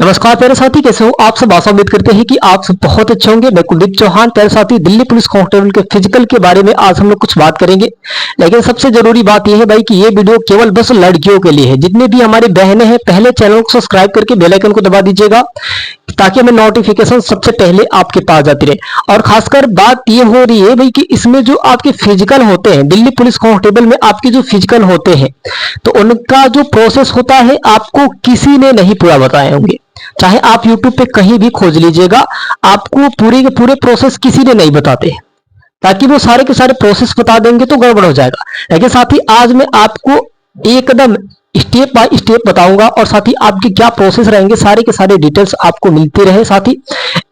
नमस्कार प्यारे साथी, कैसे हो आप सब। आशा उम्मीद करते हैं कि आप सब बहुत अच्छे होंगे। मैं कुलदीप चौहान, प्यारे साथी, दिल्ली पुलिस कांस्टेबल के फिजिकल के बारे में आज हम लोग कुछ बात करेंगे। लेकिन सबसे जरूरी बात यह है भाई कि ये वीडियो केवल बस लड़कियों के लिए है। जितने भी हमारी बहनें हैं, पहले चैनल को सब्सक्राइब करके बेल आइकन को दबा दीजिएगा ताकि हमें नोटिफिकेशन सबसे पहले आपके पास जाती रहे। और खासकर बात ये हो रही है भाई कि इसमें जो आपके फिजिकल होते हैं, दिल्ली पुलिस कांस्टेबल में आपके जो फिजिकल होते हैं, तो उनका जो प्रोसेस होता है आपको किसी ने नहीं पूरा बताए होंगे। चाहे आप YouTube पे कहीं भी खोज लीजिएगा, आपको पूरे के पूरे प्रोसेस किसी ने नहीं बताते, ताकि वो सारे के सारे प्रोसेस बता देंगे तो गड़बड़ हो जाएगा। लेकिन साथ ही आज मैं आपको एकदम स्टेप बाय स्टेप बताऊंगा और साथ ही आपके क्या प्रोसेस रहेंगे, सारे के सारे डिटेल्स आपको मिलती रहे। साथ ही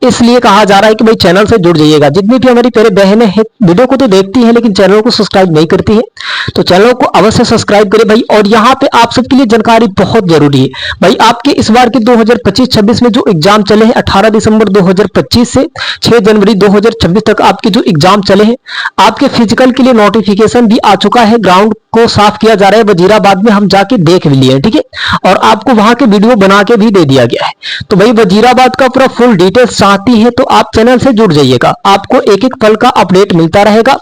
इसलिए कहा जा रहा है कि भाई चैनल से जुड़ जाइएगा। जितनी भी हमारी प्यारे बहनें हैं, वीडियो को तो देखती हैं लेकिन चैनल को सब्सक्राइब नहीं करती है, तो चैनल को अवश्य सब्सक्राइब करें भाई। और यहाँ पे आप सबके लिए जानकारी बहुत जरूरी है भाई। आपके इस बार के 2025-26 में जो एग्जाम चले हैं, 18 दिसंबर 2025 से 6 जनवरी 2026 तक आपके जो एग्जाम चले हैं, आपके फिजिकल के लिए नोटिफिकेशन भी आ चुका है। ग्राउंड को साफ किया जा रहा है वजीराबाद में, हम जाके देख भी लिए, ठीक है। और आपको वहां के वीडियो बना के भी दे दिया गया है। तो भाई वजीराबाद का पूरा फुल डिटेल्स चाहती है तो आप चैनल से जुड़ जाइएगा, आपको एक एक पल का अपडेट मिलता रहेगा।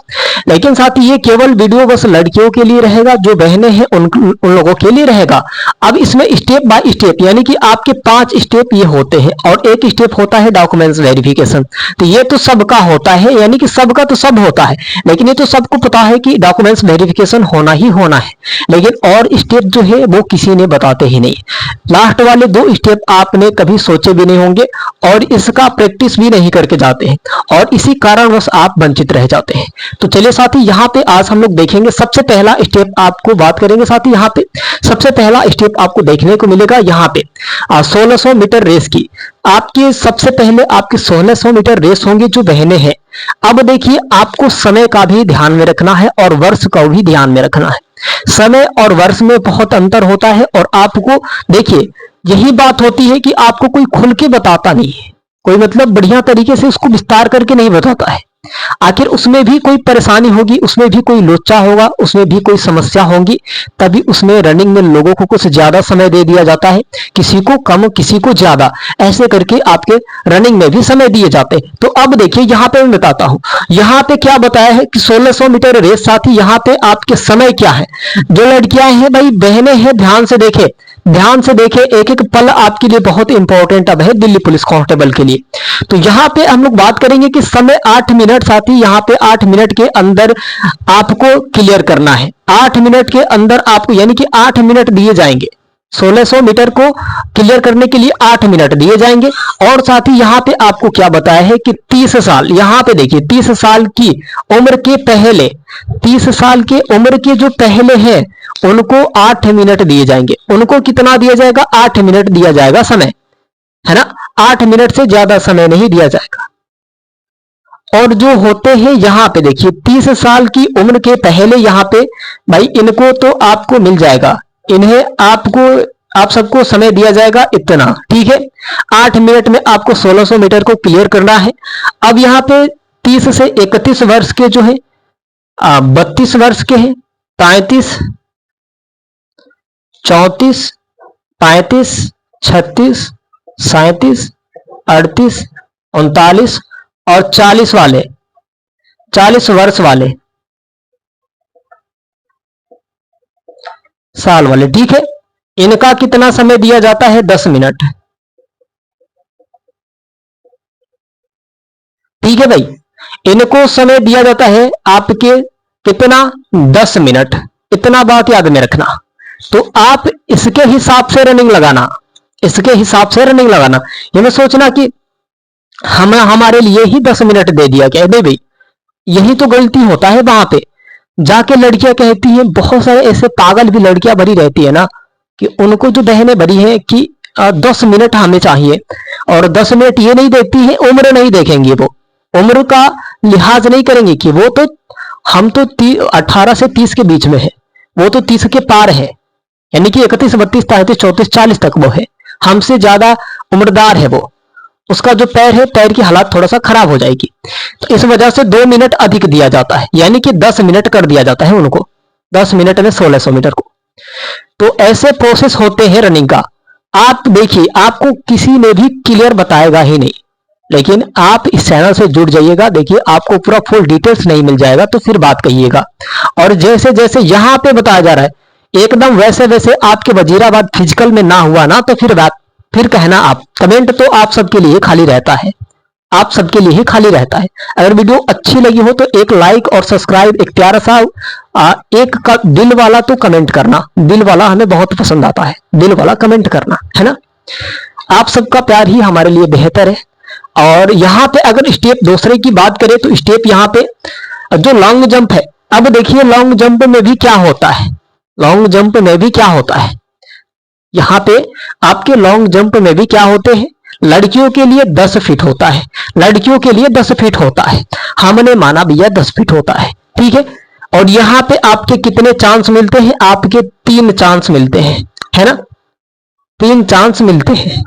लेकिन साथ ही ये केवल वीडियो बस लड़कियों के लिए रहेगा, जो बहनें हैं उन लोगों के लिए रहेगा। अब इसमें स्टेप बाय स्टेप यानी कि आपके 5 स्टेप ये होते हैं और एक स्टेप होता है डॉक्यूमेंट्स वेरिफिकेशन। तो ये तो सबका होता है, यानी कि सबका तो सब होता है, लेकिन ये तो सबको पता है कि डॉक्यूमेंट्स वेरिफिकेशन होना ही होना है। लेकिन और स्टेप जो है वो किसी ने बताते ही नहीं। लास्ट वाले 2 स्टेप आपने कभी सोचे भी नहीं होंगे और इसका प्रैक्टिस भी नहीं करके जाते हैं, और इसी कारणवश आप वंचित रह जाते हैं। तो चलिए साथी, यहाँ पे आज हम लोग देखेंगे सबसे पहला स्टेप आपको बात करेंगे। साथी यहाँ पे सबसे पहला स्टेप आपको देखने को मिलेगा यहाँ पे 1600 मीटर रेस की। आपके सबसे पहले आपकी 1600 मीटर रेस होंगी जो बहनें हैं। अब देखिए, आपको समय का भी ध्यान में रखना है और वर्ष का भी ध्यान में रखना है। समय और वर्ष में बहुत अंतर होता है और आपको देखिए, यही बात होती है कि आपको कोई खुल के बताता नहीं है, कोई मतलब बढ़िया तरीके से उसको विस्तार करके नहीं बताता है। आखिर उसमें भी कोई परेशानी होगी, उसमें भी कोई लोचा होगा, उसमें भी कोई समस्या होगी, तभी उसमें रनिंग में लोगों को कुछ ज्यादा समय दे दिया जाता है, किसी को कम किसी को ज्यादा, ऐसे करके आपके रनिंग में भी समय दिए जाते हैं। तो अब देखिए यहाँ पे मैं बताता हूँ, यहाँ पे क्या बताया है कि 1600 मीटर रेस। साथी यहाँ पे आपके समय क्या है, जो लड़कियां हैं भाई, बहनें हैं, ध्यान से देखे, ध्यान से देखे, एक एक पल आपके लिए बहुत इंपॉर्टेंट अब है दिल्ली पुलिस कांस्टेबल के लिए। तो यहाँ पे हम लोग बात करेंगे कि समय 8 मिनट। साथी यहाँ पे 8 मिनट के अंदर आपको क्लियर करना है। 8 मिनट के अंदर आपको, यानी कि 8 मिनट दिए जाएंगे 1600 मीटर को क्लियर करने के लिए 8 मिनट दिए जाएंगे। और साथ ही यहाँ पे आपको क्या बताया है कि 30 साल, यहाँ पे देखिए 30 साल की उम्र के पहले, 30 साल के उम्र के जो पहले हैं उनको 8 मिनट दिए जाएंगे। उनको कितना दिया जाएगा? 8 मिनट दिया जाएगा समय, है ना। 8 मिनट से ज्यादा समय नहीं दिया जाएगा। और जो होते हैं यहाँ पे देखिए 30 साल की उम्र के पहले, यहाँ पे भाई इनको तो आपको मिल जाएगा, इन्हें आपको, आप सबको समय दिया जाएगा इतना, ठीक है। 8 मिनट में आपको 1600 मीटर को क्लियर करना है। अब यहाँ पे 30 से 31 वर्ष के जो है, 32 वर्ष के हैं, 33, 34, 35, 36, 37, 38, 39 और 40 वाले, 40 वर्ष वाले, साल वाले, ठीक है। इनका कितना समय दिया जाता है? 10 मिनट, ठीक है भाई। इनको समय दिया जाता है आपके कितना? 10 मिनट। इतना बात याद में रखना। तो आप इसके हिसाब से रनिंग लगाना, इसके हिसाब से रनिंग लगाना। ये मत सोचना कि हमारे लिए ही 10 मिनट दे दिया क्या। नहीं भाई, यही तो गलती होता है। वहां पे जाके लड़कियां कहती हैं, बहुत सारे ऐसे पागल भी लड़कियां भरी रहती है ना, कि उनको जो बहनें भरी हैं कि 10 मिनट हमें चाहिए, और 10 मिनट ये नहीं देखती है, उम्र नहीं देखेंगी, वो उम्र का लिहाज नहीं करेंगे कि वो तो, हम तो 18 से 30 के बीच में है, वो तो 30 के पार है, यानी कि 31, 32, 33, 34, 40 तक वो है, हमसे ज्यादा उम्रदार है वो। उसका जो पैर है, पैर की हालत थोड़ा सा खराब हो जाएगी। तो इस वजह से 2 मिनट अधिक दिया जाता है, यानी कि 10 मिनट कर दिया जाता है उनको, 10 मिनट में 1600 मीटर को। तो ऐसे प्रोसेस होते हैं रनिंग का। आप देखिए, आपको किसी ने भी क्लियर बताएगा ही नहीं, लेकिन आप इस चैनल से जुड़ जाइएगा। देखिए आपको पूरा फुल डिटेल्स नहीं मिल जाएगा तो फिर बात कहिएगा। और जैसे जैसे यहां पे बताया जा रहा है एकदम वैसे वैसे आपके वजीराबाद फिजिकल में ना हुआ ना, तो फिर बात, फिर कहना आप। कमेंट तो आप सबके लिए खाली रहता है, आप सबके लिए ही खाली रहता है। अगर वीडियो अच्छी लगी हो तो एक लाइक और सब्सक्राइब, एक प्यारा सा एक का दिल वाला तो कमेंट करना, दिल वाला हमें बहुत पसंद आता है, दिल वाला कमेंट करना है ना। आप सबका प्यार ही हमारे लिए बेहतर है। और यहाँ पे अगर स्टेप दूसरे की बात करें तो स्टेप यहाँ पे जो लॉन्ग जंप है, अब देखिए लॉन्ग जंप में भी क्या होता है, लॉन्ग जंप में भी क्या होता है, यहाँ पे आपके लॉन्ग जंप में भी क्या होते हैं, लड़कियों के लिए 10 फीट होता है, लड़कियों के लिए 10 फीट होता है, हमने माना भैया 10 फीट होता है, ठीक है। और यहाँ पे आपके कितने चांस मिलते हैं, आपके 3 चांस मिलते हैं, है ना, 3 चांस मिलते हैं।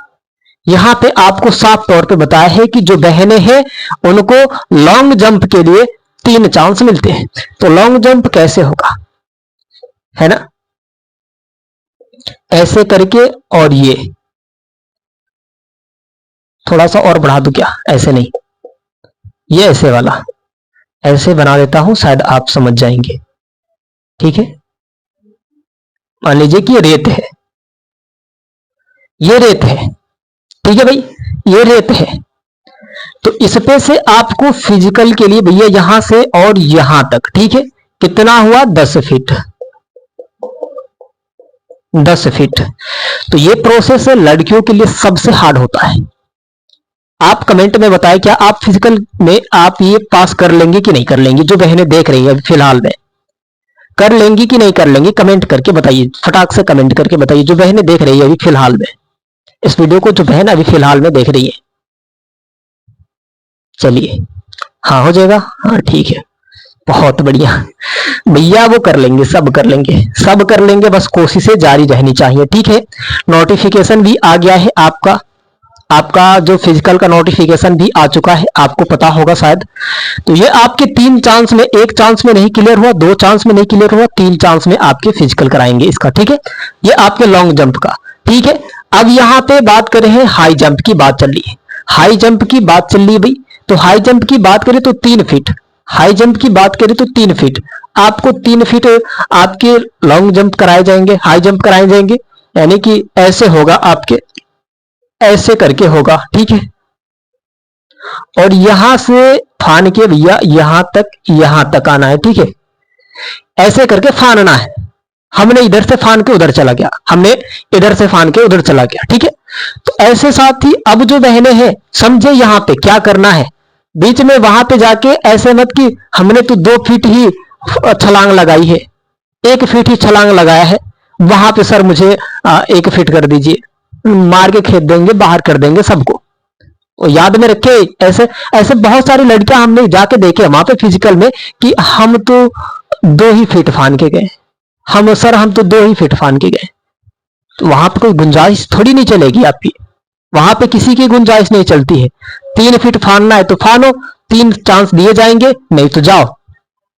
यहाँ पे आपको साफ तौर पे बताया है कि जो बहनें हैं उनको लॉन्ग जंप के लिए 3 चांस मिलते हैं। तो लॉन्ग जंप कैसे होगा, है ना, ऐसे करके, और ये थोड़ा सा और बढ़ा दूं क्या, ऐसे नहीं, ये ऐसे वाला ऐसे बना देता हूं, शायद आप समझ जाएंगे। ठीक है, मान लीजिए कि ये रेत है, ये रेत है, ठीक है भाई, ये रेत है। तो इस पे से आपको फिजिकल के लिए भैया यहां से और यहां तक, ठीक है, कितना हुआ, 10 फीट, 10 फीट। तो ये प्रोसेस लड़कियों के लिए सबसे हार्ड होता है। आप कमेंट में बताएं क्या आप फिजिकल में आप ये पास कर लेंगे कि नहीं कर लेंगे, जो बहनें देख रही है फिलहाल में, कर लेंगी कि नहीं कर लेंगी, कमेंट करके बताइए, फटाक से कमेंट करके बताइए, जो बहनें देख रही है अभी फिलहाल में इस वीडियो को, जो बहन अभी फिलहाल में देख रही है। चलिए, हाँ हो जाएगा, हाँ ठीक है, बहुत बढ़िया भैया, वो कर लेंगे, सब कर लेंगे, सब कर लेंगे, बस कोशिशें जारी रहनी चाहिए, ठीक है। नोटिफिकेशन भी आ गया है आपका, आपका जो फिजिकल का नोटिफिकेशन भी आ चुका है, आपको पता होगा शायद। तो ये आपके 3 चांस में, एक चांस में नहीं क्लियर हुआ, 2 चांस में नहीं क्लियर हुआ, 3 चांस में आपके फिजिकल कराएंगे इसका, ठीक है। ये आपके लॉन्ग जंप का, ठीक है। अब यहाँ पे बात करें हैं हाई जंप की बात चल रही है, हाई जंप की बात चल रही है भाई। तो हाई जंप की बात करें तो 3 फीट, हाई जंप की बात करें तो 3 फीट, आपको 3 फीट आपके लॉन्ग जंप कराए जाएंगे, हाई जंप कराए जाएंगे, यानी कि ऐसे होगा आपके, ऐसे करके होगा, ठीक है। और यहां से फान के भैया यहां तक आना है, ठीक है, ऐसे करके फानना है। हमने इधर से फान के उधर चला गया, हमने इधर से फान के उधर चला गया, ठीक है। तो ऐसे साथ ही अब जो बहनें हैं समझे यहां पे क्या करना है, बीच में वहां पे जाके ऐसे मत कि हमने तो 2 फीट ही छलांग लगाई है, 1 फीट ही छलांग लगाया है, वहां पे सर मुझे 1 फीट कर दीजिए, मार के खेद देंगे, बाहर कर देंगे सबको। याद में रखे, ऐसे ऐसे बहुत सारी लड़कियां हमने जाके देखे वहां पे फिजिकल में कि हम तो 2 ही फीट फान के गए, हम सर हम तो 2 ही फीट फान के गए। तो वहां पे कोई गुंजाइश थोड़ी नहीं चलेगी आपकी, वहां पे किसी की गुंजाइश नहीं चलती है। 3 फीट फानना है तो फानो, 3 चांस दिए जाएंगे, नहीं तो जाओ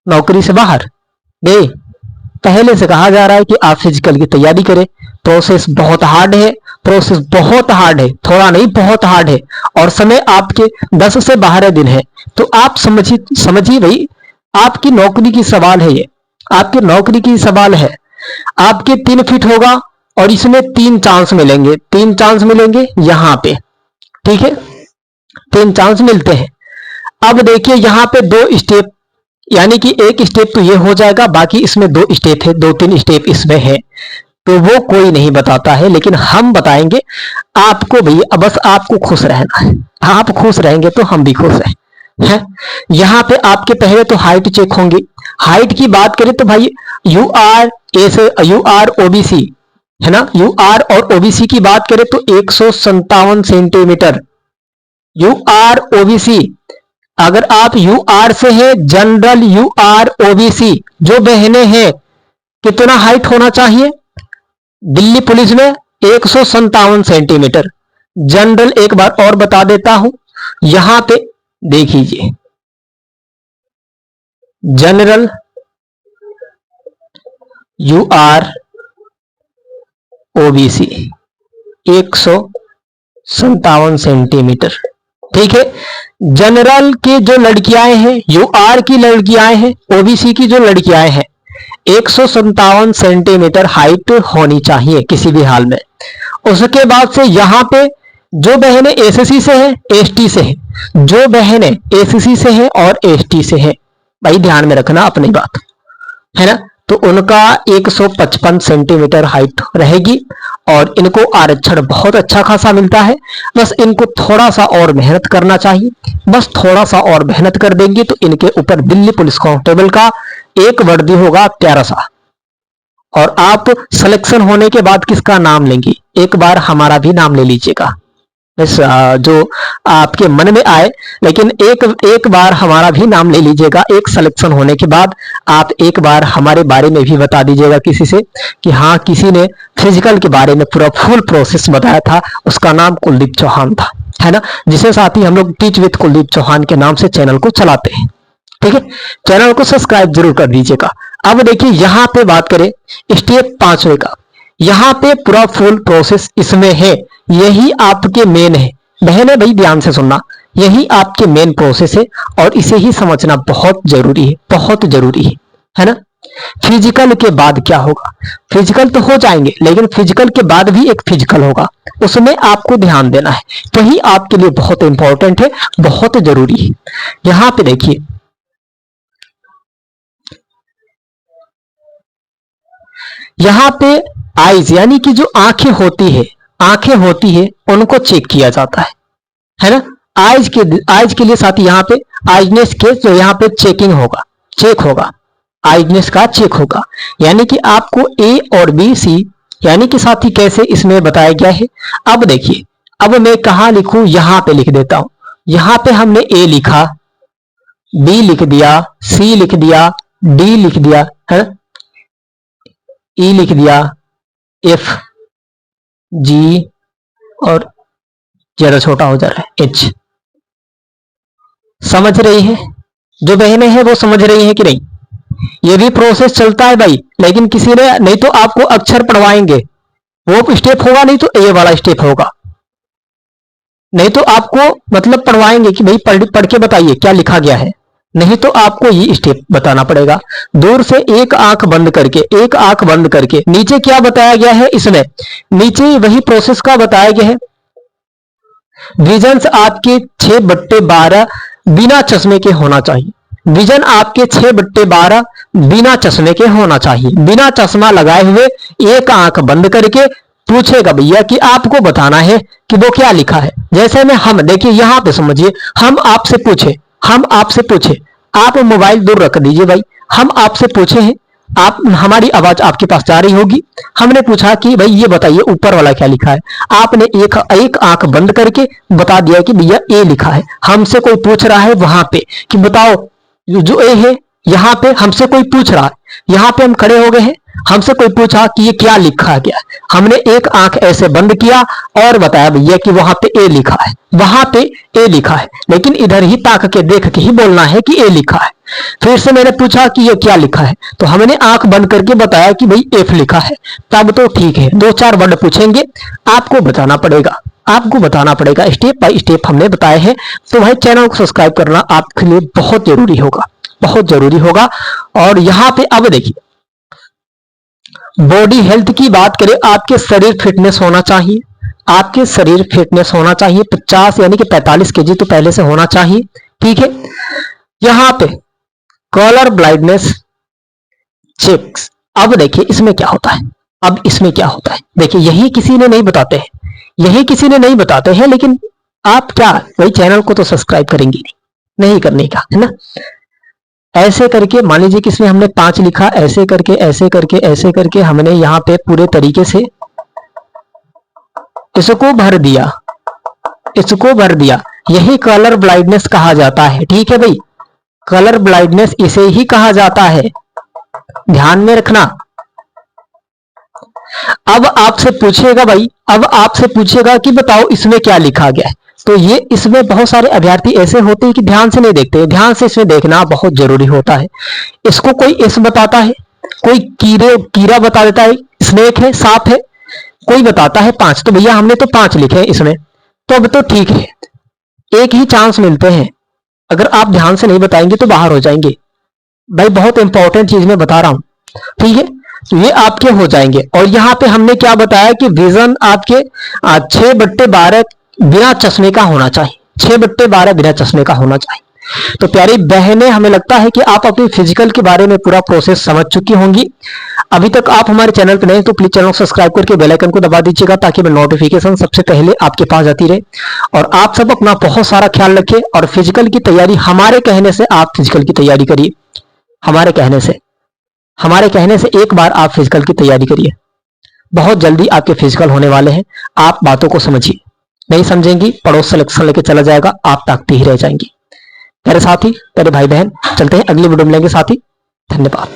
नौकरी से बाहर गए। पहले से कहा जा रहा है कि आप फिजिकल की तैयारी करें, प्रोसेस बहुत हार्ड है, प्रोसेस बहुत हार्ड है, थोड़ा नहीं बहुत हार्ड है, और समय आपके 10 से 12 दिन है। तो आप समझिए समझिए भाई, आपकी नौकरी की सवाल है, ये आपकी नौकरी की सवाल है। आपके 3 फीट होगा और इसमें 3 चांस मिलेंगे, 3 चांस मिलेंगे यहां पे, ठीक है, 3 चांस मिलते हैं। अब देखिए यहां पे 2 स्टेप, यानी कि एक स्टेप तो ये हो जाएगा, बाकी इसमें 2 स्टेप है, 2-3 स्टेप इसमें है, तो वो कोई नहीं बताता है, लेकिन हम बताएंगे आपको भैया, बस आपको खुश रहना है, आप खुश रहेंगे तो हम भी खुश हैं। यहाँ पे आपके पहले तो हाइट चेक होंगी। हाइट की बात करें तो भाई यू आर ओबीसी है ना, यू आर और ओबीसी की बात करें तो 157 सेंटीमीटर यू आर ओबीसी। अगर आप यू आर से है, जनरल यू आर ओबीसी जो बहनें हैं, कितना हाइट होना चाहिए दिल्ली पुलिस में, 157 सेंटीमीटर। जनरल एक बार और बता देता हूं, यहां पे देख लीजिए, general U R OBC 157 centimetre. ठीक है। जनरल के जो लड़कियां हैं, यूआर की लड़कियां हैं, ओबीसी की जो लड़कियां हैं, 157 सेंटीमीटर हाइट होनी चाहिए किसी भी हाल में। उसके बाद से यहां पे जो बहनें एसएससी से हैं, एसटी से हैं, जो बहनें एसएससी से हैं और एसटी से हैं, भाई ध्यान में रखना अपनी बात, है ना, तो उनका 155 सेंटीमीटर हाइट रहेगी और इनको आरक्षण बहुत अच्छा खासा मिलता है। बस इनको थोड़ा सा और मेहनत करना चाहिए, बस थोड़ा सा और मेहनत कर देंगे तो इनके ऊपर दिल्ली पुलिस कांस्टेबल का एक वर्दी होगा प्यारा सा। और आप सिलेक्शन होने के बाद किसका नाम लेंगे, एक बार हमारा भी नाम ले लीजिएगा, जो आपके मन में आए, लेकिन एक बार हमारा भी नाम ले लीजिएगा। एक सिलेक्शन होने के बाद आप एक बार हमारे बारे में भी बता दीजिएगा किसी से कि हाँ, किसी ने फिजिकल के बारे में पूरा फुल प्रोसेस बताया था, उसका नाम कुलदीप चौहान था, है ना, जिसे साथ ही हम लोग टीच विद कुलदीप चौहान के नाम से चैनल को चलाते हैं। ठीक है, चैनल को सब्सक्राइब जरूर कर दीजिएगा। अब देखिए यहां पे बात करें स्टेप 5वें का, यहां पे पूरा फुल प्रोसेस इसमें है, यही आपके मेन है। बहने भाई ध्यान से सुनना, यही आपके मेन प्रोसेस है और इसे ही समझना बहुत जरूरी है, बहुत जरूरी है ना। फिजिकल के बाद क्या होगा, फिजिकल तो हो जाएंगे, लेकिन फिजिकल के बाद भी एक फिजिकल होगा, उसमें आपको ध्यान देना है, वही आपके लिए बहुत इंपॉर्टेंट है, बहुत जरूरी है। यहां पे देखिए, यहां पे आईज यानी कि जो आंखें होती है उनको चेक किया जाता है ना। आईज के लिए साथी यहाँ पे आईजनेस के जो यहाँ पे चेक होगा, आईजनेस का चेक होगा, यानी कि आपको ए और बी सी यानी कि साथी कैसे इसमें बताया गया है। अब देखिए, अब मैं कहां लिखूं, यहां पे लिख देता हूं। यहां पे हमने ए लिखा, बी लिख दिया, सी लिख दिया, डी लिख दिया, है ना, ई लिख दिया, एफ, जी और ज्यादा छोटा हो जा रहा है एच। समझ रही है जो बहनें हैं वो समझ रही हैं कि नहीं। ये भी प्रोसेस चलता है भाई, लेकिन किसी ने नहीं तो आपको अक्षर पढ़वाएंगे, वो स्टेप होगा नहीं तो ये वाला स्टेप होगा, नहीं तो आपको मतलब पढ़वाएंगे कि भाई पढ़ के बताइए क्या लिखा गया है, नहीं तो आपको ये स्टेप बताना पड़ेगा। दूर से एक आंख बंद करके नीचे क्या बताया गया है, इसमें नीचे वही प्रोसेस का बताया गया है। विजन आपके 6/12 बिना चश्मे के होना चाहिए, विजन आपके 6/12 बिना चश्मे के होना चाहिए। बिना चश्मा लगाए हुए एक आंख बंद करके पूछेगा भैया कि आपको बताना है कि वो क्या लिखा है। जैसे में हम देखिए यहां पे समझिए, हम आपसे पूछे, आप मोबाइल दूर रख दीजिए भाई, हम आपसे पूछे हैं, आप हमारी आवाज आपके पास जा रही होगी, हमने पूछा कि भाई ये बताइए ऊपर वाला क्या लिखा है, आपने एक आंख बंद करके बता दिया कि भैया ए लिखा है। हमसे कोई पूछ रहा है वहां पे कि बताओ जो ए है, यहाँ पे हमसे कोई पूछ रहा है, यहाँ पे हम खड़े हो गए हैं, हमसे कोई पूछा कि ये क्या लिखा गया, हमने एक आंख ऐसे बंद किया और बताया भैया कि वहां पे ए लिखा है, वहां पे ए लिखा है, लेकिन इधर ही ताक के देख के ही बोलना है कि ए लिखा है। फिर से मैंने पूछा कि ये क्या लिखा है, तो हमने आंख बंद करके बताया कि भाई एफ लिखा है, तब तो ठीक है। 2-4 वर्ड पूछेंगे, आपको बताना पड़ेगा, स्टेप बाय स्टेप हमने बताए हैं। तो भाई चैनल को सब्सक्राइब करना आपके लिए बहुत जरूरी होगा। और यहाँ पे अब देखिए, बॉडी हेल्थ की बात करें, आपके शरीर फिटनेस होना चाहिए, 50 यानी कि 45 केजी तो पहले से होना चाहिए। ठीक है, यहां पे कलर ब्लाइंडनेस चेक्स। अब देखिए इसमें क्या होता है, देखिए यही किसी ने नहीं बताते हैं, लेकिन आप क्या वही चैनल को तो सब्सक्राइब करेंगे नहीं करने का, है ना। ऐसे करके मान लीजिए कि इसमें हमने 5 लिखा, ऐसे करके हमने यहाँ पे पूरे तरीके से इसको भर दिया, यही कलर ब्लाइंडनेस कहा जाता है। ठीक है भाई, कलर ब्लाइंडनेस इसे ही कहा जाता है, ध्यान में रखना। अब आपसे पूछेगा कि बताओ इसमें क्या लिखा गया है, तो ये इसमें बहुत सारे अभ्यर्थी ऐसे होते हैं कि ध्यान से नहीं देखते, ध्यान से इसमें देखना बहुत जरूरी होता है। इसको कोई एस बताता है, कोई कीरा बता देता है, स्नेक है, सांप है, कोई बताता है 5, तो भैया हमने तो 5 लिखे हैं इसमें, तो अब तो ठीक है, एक ही चांस मिलते हैं, अगर आप ध्यान से नहीं बताएंगे तो बाहर हो जाएंगे भाई। बहुत इंपॉर्टेंट चीज मैं बता रहा हूं, ठीक है। तो ये आपके हो जाएंगे। और यहाँ पे हमने क्या बताया कि विजन आपके 6/12 बिना चश्मे का होना चाहिए, 6/12 बिना चश्मे का होना चाहिए। तो प्यारी बहनें, हमें लगता है कि आप अपनी फिजिकल के बारे में पूरा प्रोसेस समझ चुकी होंगी। अभी तक आप हमारे चैनल पर नए तो प्लीज चैनल को सब्सक्राइब करके बेल आइकन को दबा दीजिएगा, ताकि मैं नोटिफिकेशन सबसे पहले आपके पास आती रहे। और आप सब अपना बहुत सारा ख्याल रखें, और फिजिकल की तैयारी हमारे कहने से आप फिजिकल की तैयारी करिए। हमारे कहने से एक बार आप फिजिकल की तैयारी करिए, बहुत जल्दी आपके फिजिकल होने वाले हैं। आप बातों को समझिए, नहीं समझेंगी पड़ोस सिलेक्शन लेके चला जाएगा, आप ताकती ही रह जाएंगी। मेरे साथी, मेरे भाई बहन, चलते हैं अगली वीडियो मिलेंगे साथी। धन्यवाद।